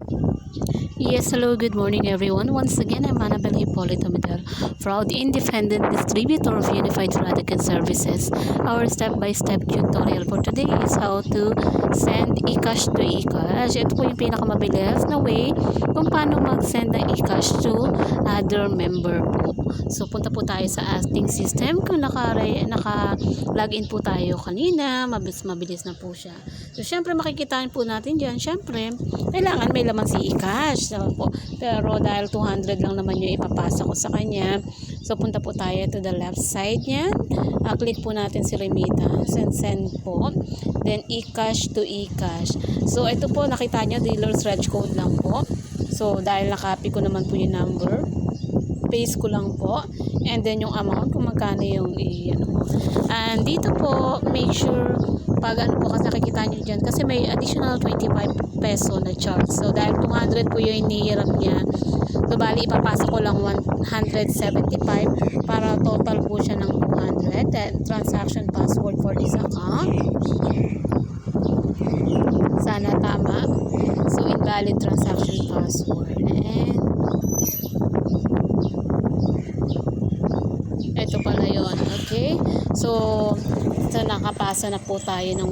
Yes, hello, good morning everyone. Once again, I'm Annabel Hippolyto Medel, proud independent distributor of Unified Radican Services. Our step-by-step tutorial for today is how to send eCash to eCash. Ito po yung pinakamabilis na way kung paano mag-send ng eCash to other member po. So, punta po tayo sa ating system. Kung naka-login po tayo kanina, mabilis na po siya. So, syempre makikitaan po natin dyan, syempre, kailangan may laman si eCash. So, po. Pero dahil 200 lang naman yung ipapasa ko sa kanya, so punta po tayo to the left side niyan. Click po natin si remittance and send po. Then eCash to eCash. So ito po nakita nyo, dealer's reg code lang po. So dahil nakopy ko naman po yung number, paste ko lang po. And then yung amount kung magkano yung and dito po make sure pag ano po kasi nakikita nyo dyan kasi may additional 25 peso na charge. So dahil 200 po yung inihiram niya, so bali ipapasa ko lang 175 para total po siya ng 200. Then transaction password for this account, sana tama. So invalid transaction password, and ito pala yun. Okay, so nakapasa na po tayo ng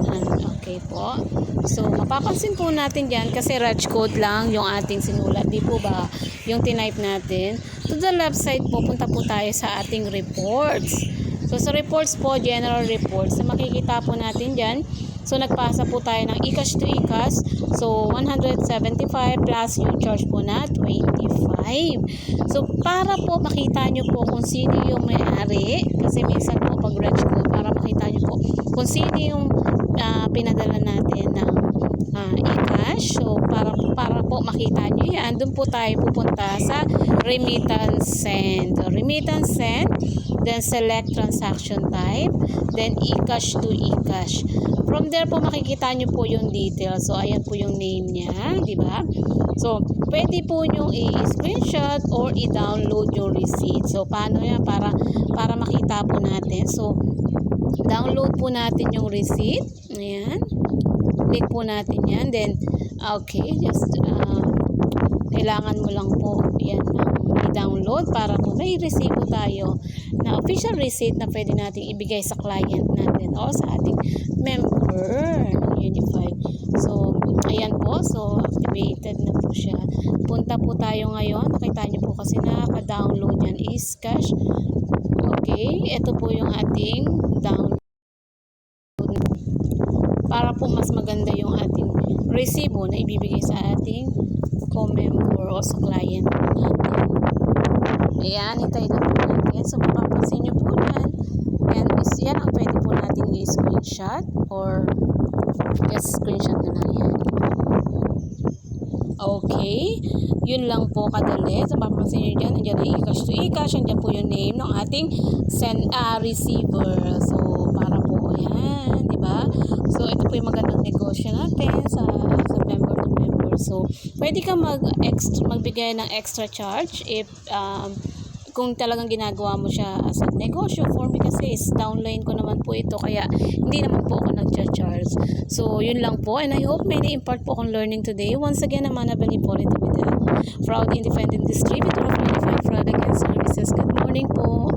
okay po. So mapapansin po natin dyan kasi reg code lang yung ating sinulat, di po ba yung tinype natin. To the left side po, punta po tayo sa ating reports. So sa reports po, general reports, so makikita po natin dyan. So nagpasa po tayo ng eCash to eCash. So 175 plus yung charge po na 25. So para po makita nyo po kung sino yung may-ari, kasi minsan po pag reg code, para makita nyo po kung sino yung pinadala natin ng eCash. So para po makita nyo yan, doon po tayo pupunta sa remittance send. Remittance send, then select transaction type, then eCash to eCash. From there po makikita nyo po yung details. So ayan po yung name niya, di ba? So pwede po nyo i-screenshot or i-download yung receipt. So paano yan para makita po natin? So download po natin yung receipt. Ayan. Click po natin yan. Then okay, just kailangan mo lang po yan i-download para po may resibo tayo na official receipt na pwede natin ibigay sa client natin o sa ating member Unified. So ayan po, so activated na po siya. Punta po tayo ngayon, nakita niyo po kasi nakaka-download yan is cash. Okay, ito po yung ating download para po mas maganda yung ating resibo na ibibigay sa ating co-member o sa client natin. Ayan, hintay lang po natin. So mapapansin nyo po yan. And yan ang pwede po natin i-screenshot or just screenshot na lang yan. Okay, yun lang po kadali. So mapapansin nyo dyan, andyan ang eCash to eCash, andyan po yung name ng ating receiver. So para po yan, di ba? So ito po yung magandang negosyo natin sa member to member. So pwede ka magbigay ng extra charge if kung talagang ginagawa mo siya as a negosyo for me, kasi is downline ko naman po ito, kaya hindi naman po ako nag-charge. So yun lang po, and I hope may na-impart po akong learning today. Once again, I'm Annabel Hippolyto Medel, proud independent distributor of Unified Product and Services. Good morning po.